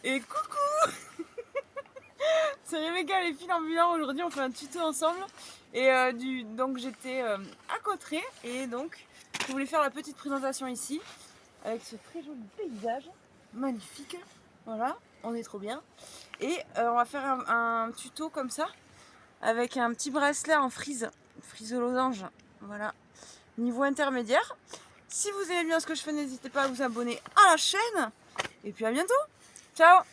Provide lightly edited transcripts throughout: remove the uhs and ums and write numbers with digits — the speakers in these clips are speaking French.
Et coucou. C'est Rebecca les filles ambulants. Aujourd'hui on fait un tuto ensemble. Et donc j'étais à Cauterets. Et donc je voulais faire la petite présentation ici. Avec ce très joli paysage. Magnifique. Voilà, on est trop bien. Et on va faire un tuto comme ça. Avec un petit bracelet en frise. Frise losange. Voilà. Niveau intermédiaire. Si vous aimez bien ce que je fais, n'hésitez pas à vous abonner à la chaîne. Et puis à bientôt. Ciao.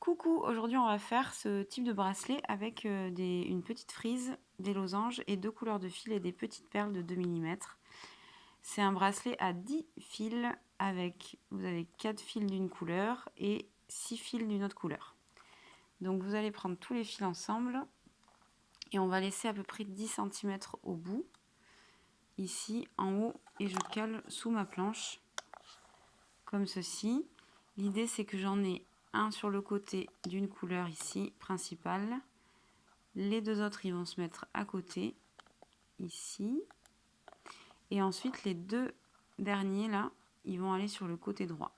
Coucou, aujourd'hui on va faire ce type de bracelet avec une petite frise, des losanges et 2 couleurs de fil et des petites perles de 2 mm. C'est un bracelet à 10 fils avec, vous avez 4 fils d'une couleur et 6 fils d'une autre couleur. Donc vous allez prendre tous les fils ensemble et on va laisser à peu près 10 cm au bout, ici en haut, et je cale sous ma planche comme ceci. L'idée c'est que j'en ai un sur le côté d'une couleur ici principale, les deux autres ils vont se mettre à côté ici, et ensuite les deux derniers là ils vont aller sur le côté droit.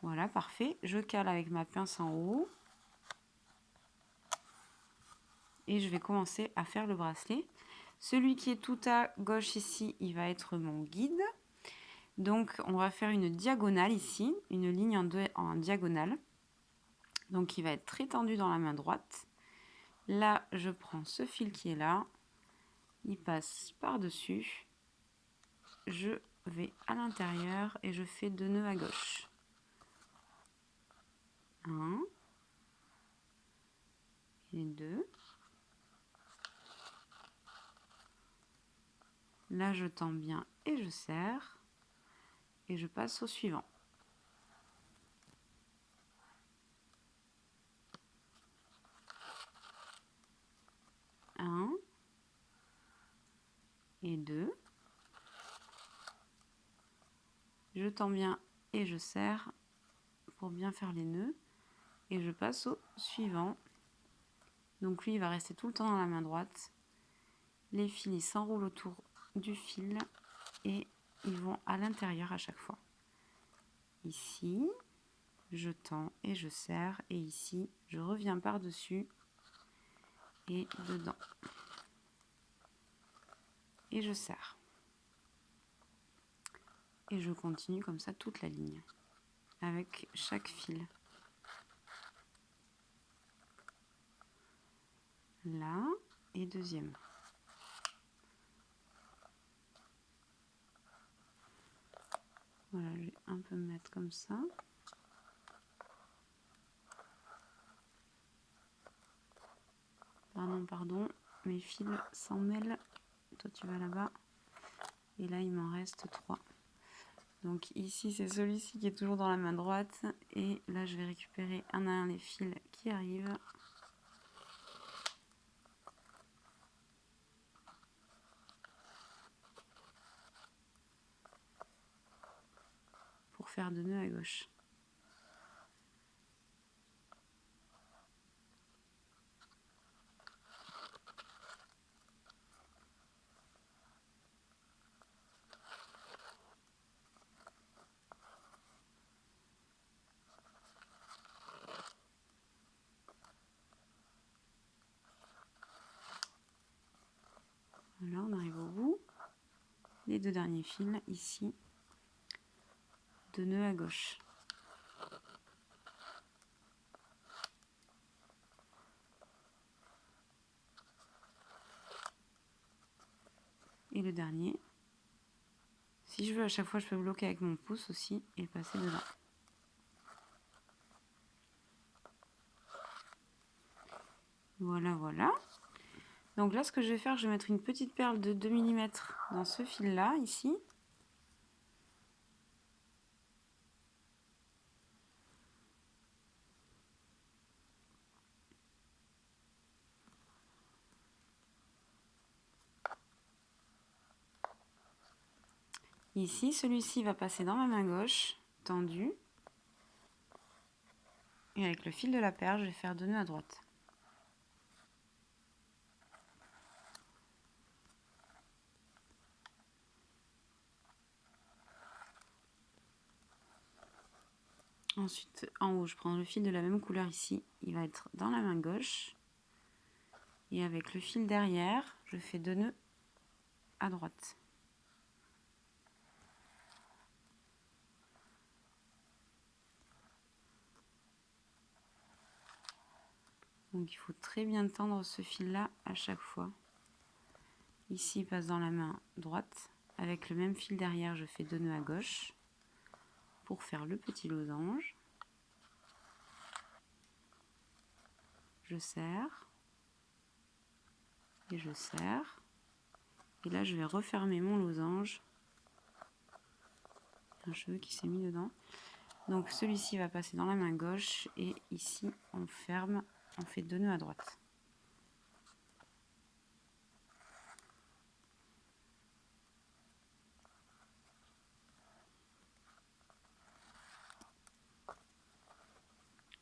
Voilà, parfait. Je cale avec ma pince en haut et je vais commencer à faire le bracelet. Celui qui est tout à gauche ici, il va être mon guide. Donc on va faire une diagonale ici, une ligne en diagonale. Donc il va être très tendu dans la main droite. Là, je prends ce fil qui est là, il passe par-dessus. Je vais à l'intérieur et je fais 2 nœuds à gauche. 1 et 2. Là, je tends bien et je serre. Et je passe au suivant. 1 et 2. Je tends bien et je serre pour bien faire les nœuds. Et je passe au suivant. Donc lui, il va rester tout le temps dans la main droite. Les fils, ils s'enroulent autour du fil et ils vont à l'intérieur à chaque fois. Ici, je tends et je serre. Et ici, je reviens par-dessus et dedans. Et je serre. Et je continue comme ça toute la ligne, avec chaque fil. Là, et deuxième. Voilà, je vais un peu me mettre comme ça. Pardon, mes fils s'en mêlent. Toi, tu vas là-bas. Et là, il m'en reste 3. Donc ici, c'est celui-ci qui est toujours dans la main droite. Et là, je vais récupérer un à un les fils qui arrivent. Pour faire 2 nœuds à gauche. Voilà, on arrive au bout. Les 2 derniers fils, ici, 2 nœuds à gauche. Et le dernier. Si je veux, à chaque fois, je peux bloquer avec mon pouce aussi et passer dedans. Voilà, voilà. Donc là, ce que je vais faire, je vais mettre une petite perle de 2 mm dans ce fil-là, ici. Ici, celui-ci va passer dans ma main gauche, tendu. Et avec le fil de la perle, je vais faire 2 nœuds à droite. Ensuite, en haut, je prends le fil de la même couleur ici. Il va être dans la main gauche. Et avec le fil derrière, je fais 2 nœuds à droite. Donc il faut très bien tendre ce fil-là à chaque fois. Ici, il passe dans la main droite. Avec le même fil derrière, je fais 2 nœuds à gauche pour faire le petit losange. Je serre. Et je serre. Et là, je vais refermer mon losange. Un cheveu qui s'est mis dedans. Donc celui-ci va passer dans la main gauche. Et ici, on ferme, on fait 2 nœuds à droite.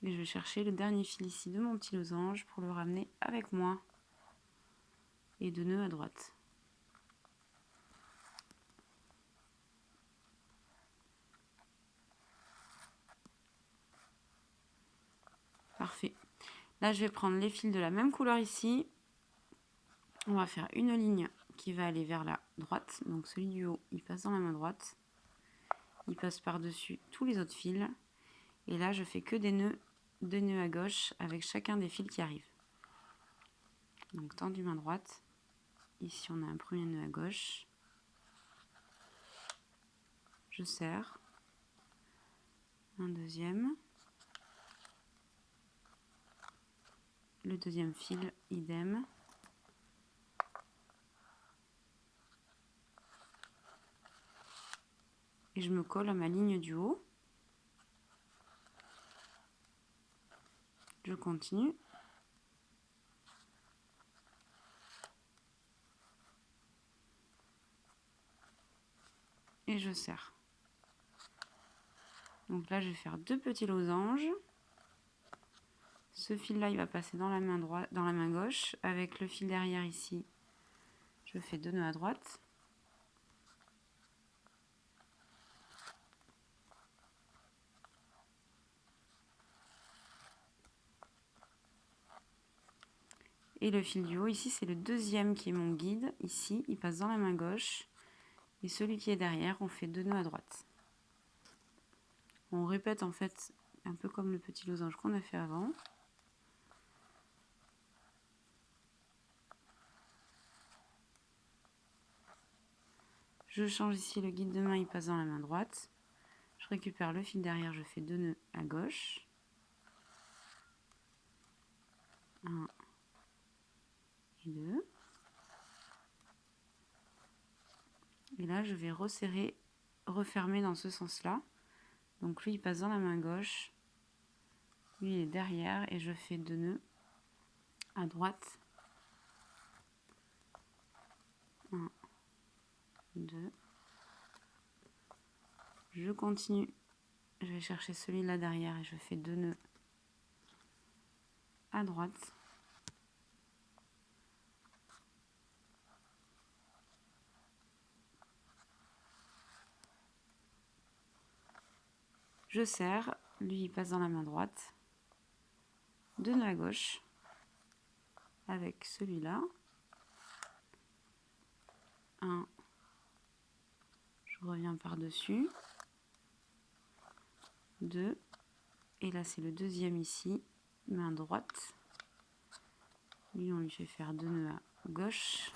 Et je vais chercher le dernier fil ici de mon petit losange pour le ramener avec moi. Et 2 nœuds à droite. Parfait. Là, je vais prendre les fils de la même couleur ici. On va faire une ligne qui va aller vers la droite. Donc celui du haut, il passe dans la main droite. Il passe par-dessus tous les autres fils. Et là, je fais que des nœuds, 2 nœuds à gauche avec chacun des fils qui arrivent. Donc tendu main droite. Ici, on a un premier nœud à gauche. Je serre. Un deuxième. Le deuxième fil, idem. Et je me colle à ma ligne du haut. Je continue. Et je serre. Donc là, je vais faire 2 petits losanges. Ce fil-là, il va passer dans la main droite, dans la main gauche. Avec le fil derrière ici, je fais 2 nœuds à droite. Et le fil du haut, ici, c'est le deuxième qui est mon guide. Ici, il passe dans la main gauche. Et celui qui est derrière, on fait 2 nœuds à droite. On répète en fait un peu comme le petit losange qu'on a fait avant. Je change ici le guide de main, il passe dans la main droite. Je récupère le fil derrière, je fais 2 nœuds à gauche. 1 et 2. Et là, je vais resserrer, refermer dans ce sens-là. Donc lui, il passe dans la main gauche. Lui, il est derrière et je fais 2 nœuds à droite. 1, 2. Je continue. Je vais chercher celui-là derrière et je fais 2 nœuds à droite. Je serre, lui il passe dans la main droite. 2 nœuds à gauche avec celui-là. 1, je reviens par-dessus. 2, et là c'est le deuxième ici, main droite. Lui on lui fait faire 2 nœuds à gauche.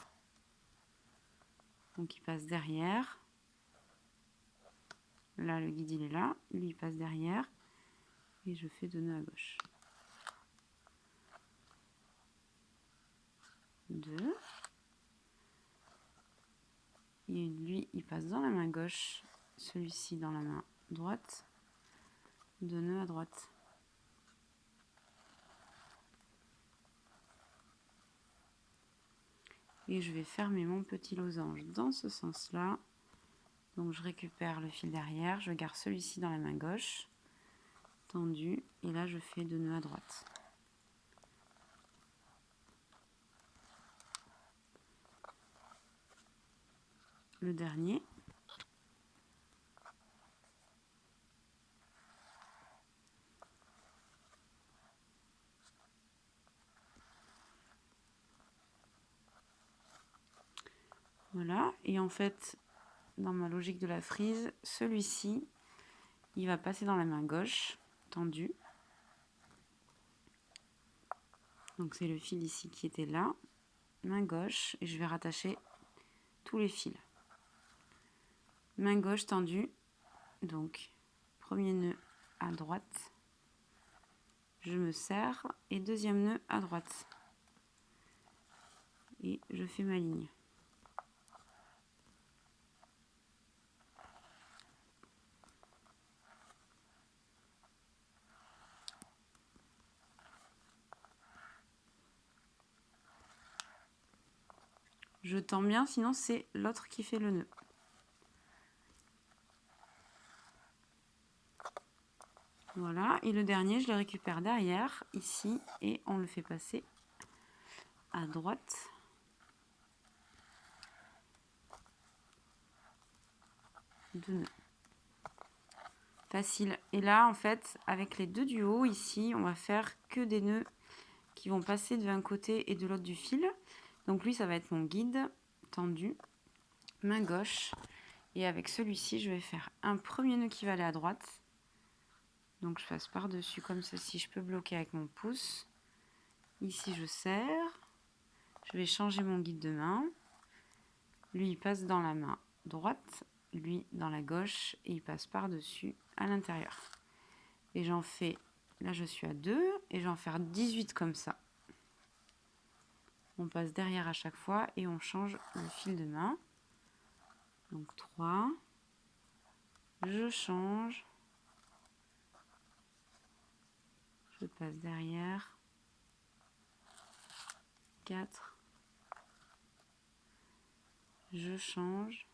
Donc il passe derrière. Là le guide il est là, lui il passe derrière. Et je fais 2 nœuds à gauche. 2. Et lui, il passe dans la main gauche, celui-ci dans la main droite. 2 nœuds à droite. Et je vais fermer mon petit losange dans ce sens-là. Donc je récupère le fil derrière, je garde celui-ci dans la main gauche, tendu, et là je fais 2 nœuds à droite. Le dernier. là. Et en fait, dans ma logique de la frise, celui-ci, il va passer dans la main gauche, tendue. Donc c'est le fil ici qui était là, main gauche, et je vais rattacher tous les fils. Main gauche tendue, donc premier nœud à droite, je me serre, et deuxième nœud à droite. Et je fais ma ligne. Je tends bien, sinon c'est l'autre qui fait le nœud. Voilà, et le dernier, je le récupère derrière, ici, et on le fait passer à droite. Deux nœuds. Facile. Et là, en fait, avec les deux du haut, ici, on va faire que des nœuds qui vont passer d'un côté et de l'autre du fil. Donc lui, ça va être mon guide tendu, main gauche. Et avec celui-ci, je vais faire un premier nœud qui va aller à droite. Donc je passe par-dessus comme ceci. Je peux bloquer avec mon pouce. Ici, je serre. Je vais changer mon guide de main. Lui, il passe dans la main droite. Lui, dans la gauche. Et il passe par-dessus à l'intérieur. Et j'en fais... Là, je suis à 2. Et j'en fais 18 comme ça. On passe derrière à chaque fois et on change le fil de main. Donc 3, je change, je passe derrière, 4, je change,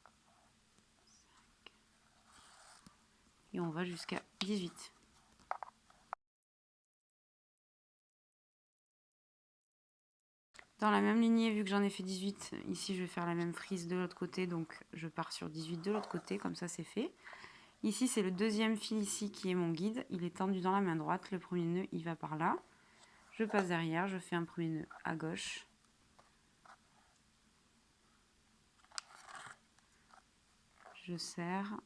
5, et on va jusqu'à 18. Dans la même lignée, vu que j'en ai fait 18, ici je vais faire la même frise de l'autre côté, donc je pars sur 18 de l'autre côté, comme ça c'est fait. Ici c'est le deuxième fil ici qui est mon guide, il est tendu dans la main droite, le premier nœud il va par là. Je passe derrière, je fais un premier nœud à gauche. Je serre,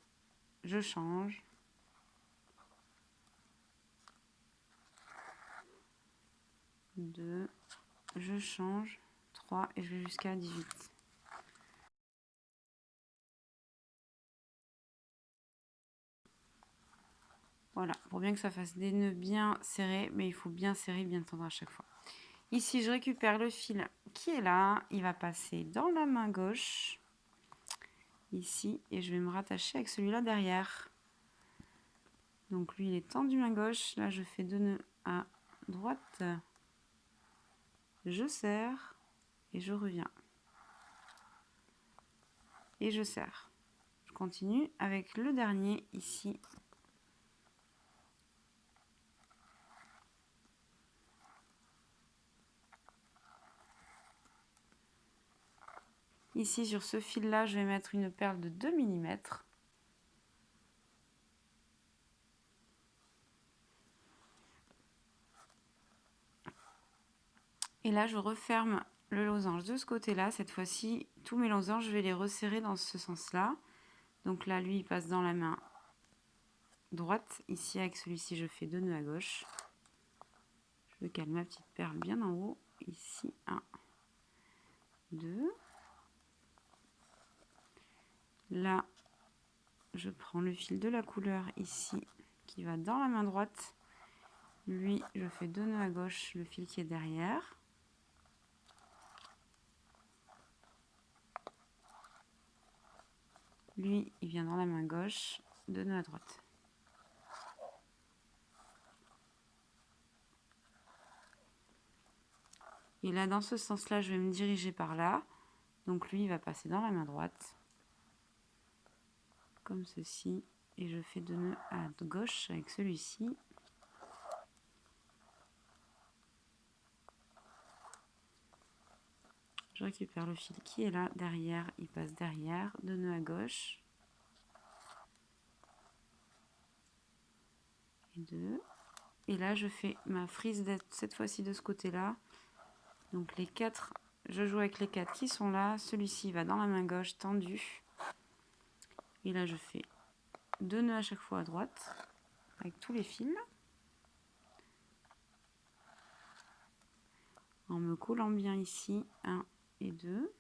je change. 2, je change, 3 et je vais jusqu'à 18. Voilà, pour bien que ça fasse des nœuds bien serrés, mais il faut bien serrer, bien tendre à chaque fois. Ici, je récupère le fil qui est là, il va passer dans la main gauche, ici, et je vais me rattacher avec celui-là derrière. Donc lui, il est tendu main gauche, là je fais 2 nœuds à droite, je serre, et je reviens. Et je serre. Je continue avec le dernier ici. Ici, sur ce fil-là, je vais mettre une perle de 2 mm. Et là, je referme le losange de ce côté-là. Cette fois-ci, tous mes losanges, je vais les resserrer dans ce sens-là. Donc là, lui, il passe dans la main droite. Ici, avec celui-ci, je fais 2 nœuds à gauche. Je cale ma petite perle bien en haut. Ici, 1, 2. Là, je prends le fil de la couleur ici, qui va dans la main droite. Lui, je fais 2 nœuds à gauche, le fil qui est derrière. Lui, il vient dans la main gauche, 2 nœuds à droite. Et là, dans ce sens-là, je vais me diriger par là. Donc lui, il va passer dans la main droite. Comme ceci. Et je fais 2 nœuds à gauche avec celui-ci. Je récupère le fil qui est là, derrière. Il passe derrière. 2 nœuds à gauche. Et 2. Et là, je fais ma frise cette fois-ci de ce côté-là. Donc les 4 je joue avec les 4 qui sont là. Celui-ci va dans la main gauche tendue. Et là, je fais 2 nœuds à chaque fois à droite avec tous les fils. En me collant bien ici, 1 et 2.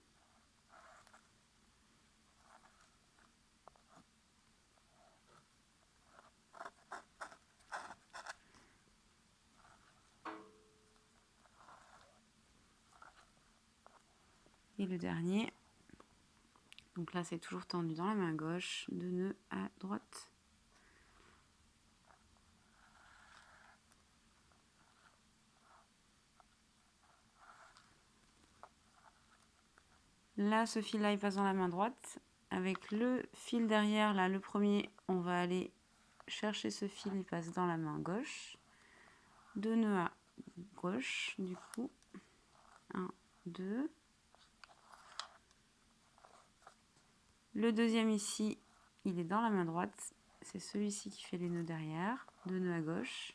Et le dernier, donc là c'est toujours tendu dans la main gauche, 2 nœuds à droite. Là, ce fil-là, il passe dans la main droite. Avec le fil derrière, là, le premier, on va aller chercher ce fil, il passe dans la main gauche. 2 nœuds à gauche, du coup. 1, 2. Le deuxième ici, il est dans la main droite. C'est celui-ci qui fait les nœuds derrière. 2 nœuds à gauche.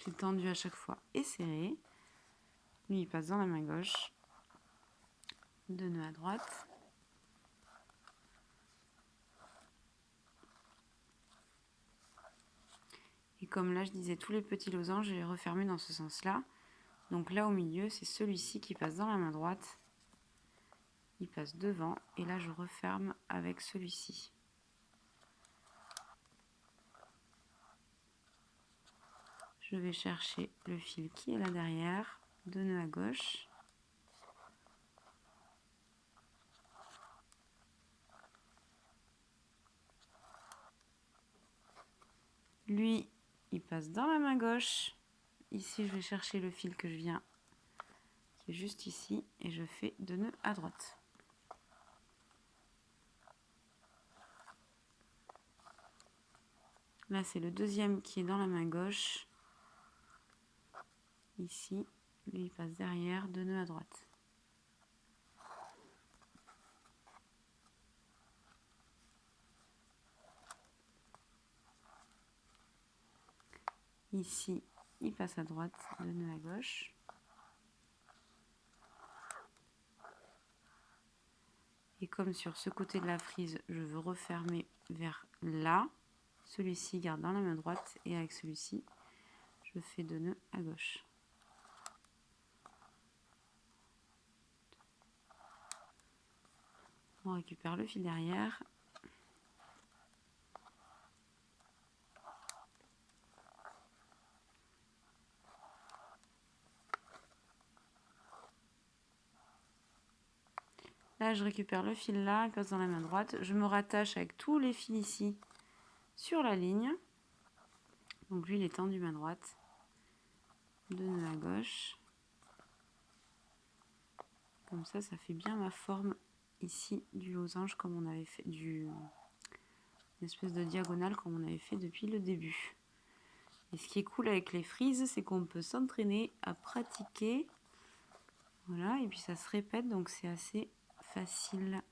J'ai tendu à chaque fois et serré. Lui, il passe dans la main gauche. 2 nœuds à droite. Et comme là, je disais, tous les petits losanges, je les refermer dans ce sens-là. Donc là, au milieu, c'est celui-ci qui passe dans la main droite. Il passe devant. Et là, je referme avec celui-ci. Je vais chercher le fil qui est là derrière. 2 nœuds à gauche. Lui, il passe dans la main gauche. Ici, je vais chercher le fil que je viens, qui est juste ici, et je fais 2 nœuds à droite. Là, c'est le deuxième qui est dans la main gauche. Ici, lui, il passe derrière, 2 nœuds à droite. Ici, il passe à droite, 2 nœuds à gauche. Et comme sur ce côté de la frise, je veux refermer vers là, celui-ci garde dans la main droite et avec celui-ci, je fais 2 nœuds à gauche. On récupère le fil derrière. Là, je récupère le fil là, il passe dans la main droite. Je me rattache avec tous les fils ici sur la ligne. Donc lui, il est tendu main droite. 2 nœuds à gauche. Comme ça fait bien ma forme ici du losange comme on avait fait, une espèce de diagonale comme on avait fait depuis le début. Et ce qui est cool avec les frises, c'est qu'on peut s'entraîner à pratiquer. Voilà, et puis ça se répète, donc c'est assez facile.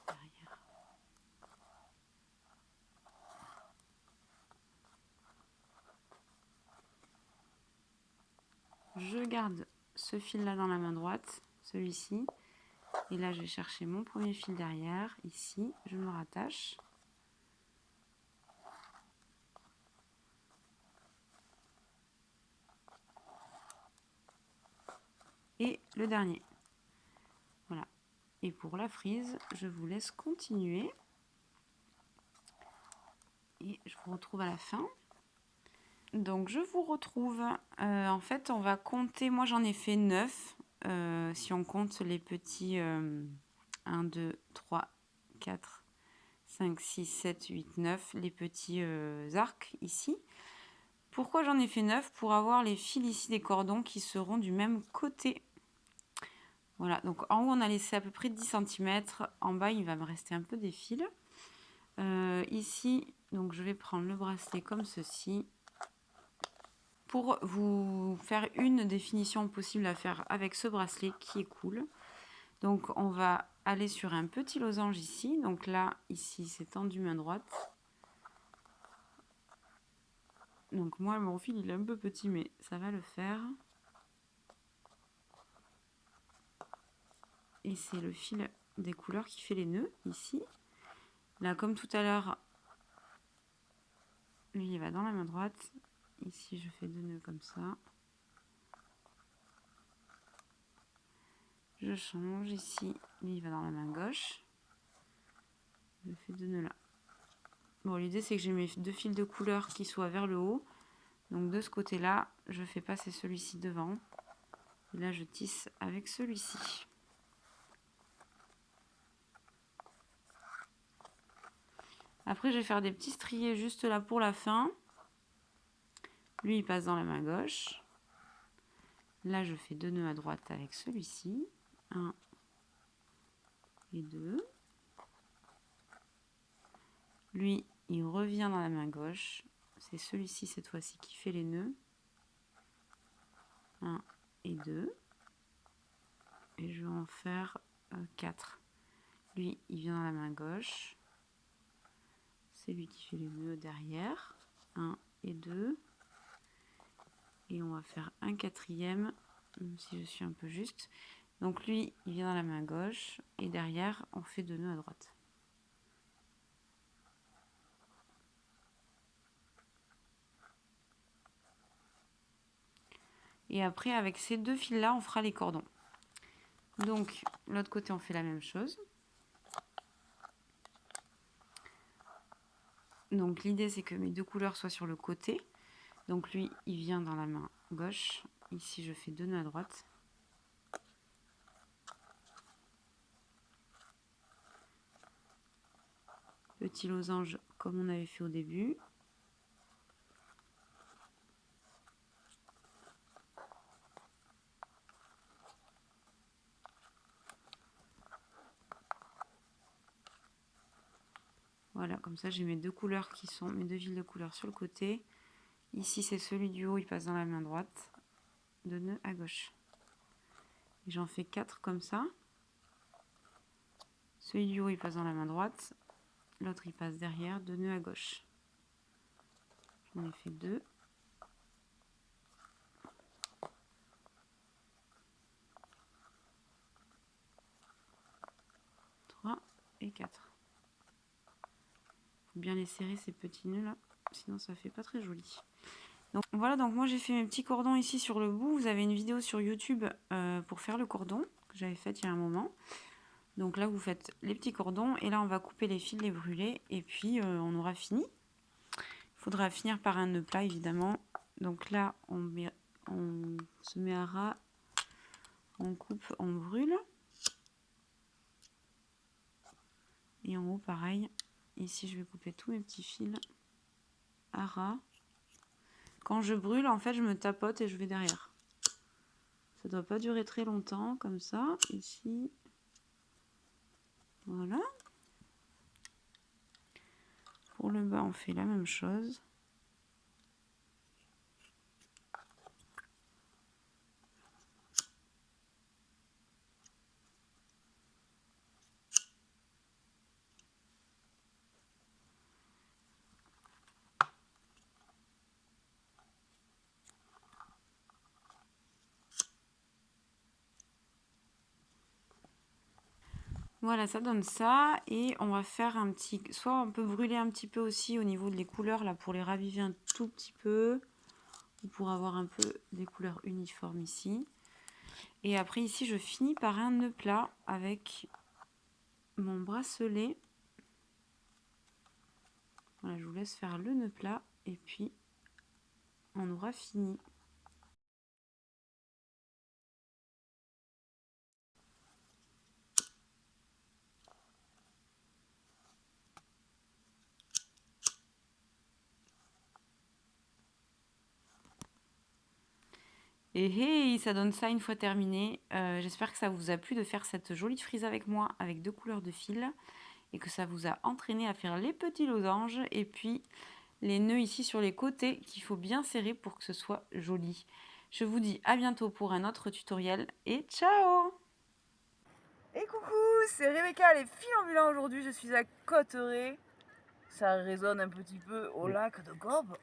Derrière. Je garde ce fil là dans la main droite, celui-ci. Et là, je vais chercher mon premier fil derrière. Ici, je me rattache. Et le dernier. Voilà. Et pour la frise, je vous laisse continuer. Et je vous retrouve à la fin. Donc, je vous retrouve. En fait, on va compter. Moi, j'en ai fait 9. Si on compte les petits 1, 2, 3, 4, 5, 6, 7, 8, 9. Les petits arcs ici. Pourquoi j'en ai fait 9? Pour avoir les fils ici des cordons qui seront du même côté. Voilà, donc en haut on a laissé à peu près 10 cm, en bas il va me rester un peu des fils. Ici, donc je vais prendre le bracelet comme ceci. Pour vous faire une définition possible à faire avec ce bracelet qui est cool. Donc on va aller sur un petit losange ici. Donc là, ici, c'est tendu main droite. Donc moi, mon fil, il est un peu petit, mais ça va le faire. Et c'est le fil des couleurs qui fait les nœuds, ici. Là, comme tout à l'heure, lui, il va dans la main droite. Ici, je fais 2 nœuds comme ça. Je change ici, lui, il va dans la main gauche. Je fais 2 nœuds là. Bon, l'idée, c'est que j'ai mes 2 fils de couleur qui soient vers le haut. Donc, de ce côté-là, je fais passer celui-ci devant. Et là, je tisse avec celui-ci. Après, je vais faire des petits striés juste là pour la fin. Lui, il passe dans la main gauche. Là, je fais 2 nœuds à droite avec celui-ci. 1 et 2. Lui, il revient dans la main gauche. C'est celui-ci, cette fois-ci, qui fait les nœuds. 1 et 2. Et je vais en faire 4. Lui, il vient dans la main gauche. C'est lui qui fait les nœuds derrière. 1 et 2. Et on va faire un quatrième, même si je suis un peu juste. Donc lui, il vient dans la main gauche. Et derrière, on fait 2 nœuds à droite. Et après, avec ces 2 fils-là, on fera les cordons. Donc, l'autre côté, on fait la même chose. Donc, l'idée, c'est que mes 2 couleurs soient sur le côté. Donc, lui, il vient dans la main gauche. Ici, je fais 2 nœuds à droite. Petit losange, comme on avait fait au début. Voilà, comme ça, j'ai mes 2 couleurs qui sont mes 2 fils de couleur sur le côté. Ici, c'est celui du haut, il passe dans la main droite. 2 nœuds à gauche. J'en fais 4 comme ça. Celui du haut, il passe dans la main droite. L'autre, il passe derrière. 2 nœuds à gauche. J'en ai fait 2. 3 et 4. Faut bien les serrer, ces petits nœuds là. Sinon, ça fait pas très joli. Donc voilà, donc moi j'ai fait mes petits cordons ici sur le bout. Vous avez une vidéo sur YouTube pour faire le cordon que j'avais faite il y a un moment. Donc là, vous faites les petits cordons et là, on va couper les fils, les brûler et puis on aura fini. Il faudra finir par un nœud plat évidemment. Donc là, on se met à ras, on coupe, on brûle. Et en haut, pareil. Ici, je vais couper tous mes petits fils à ras. Quand je brûle, en fait, je me tapote et je vais derrière. Ça ne doit pas durer très longtemps, comme ça. Ici, voilà. Pour le bas, on fait la même chose. Voilà, ça donne ça. Et on va faire un petit... Soit on peut brûler un petit peu aussi au niveau des couleurs, là, pour les raviver un tout petit peu. Ou pour avoir un peu des couleurs uniformes ici. Et après, ici, je finis par un nœud plat avec mon bracelet. Voilà, je vous laisse faire le nœud plat. Et puis, on aura fini. Et hey, ça donne ça une fois terminé. J'espère que ça vous a plu de faire cette jolie frise avec moi, avec 2 couleurs de fil. Et que ça vous a entraîné à faire les petits losanges. Et puis les nœuds ici sur les côtés qu'il faut bien serrer pour que ce soit joli. Je vous dis à bientôt pour un autre tutoriel. Et ciao! Et coucou, c'est Rebecca les fils ambulants aujourd'hui, je suis à Cotteret. Ça résonne un petit peu au lac de Gobe.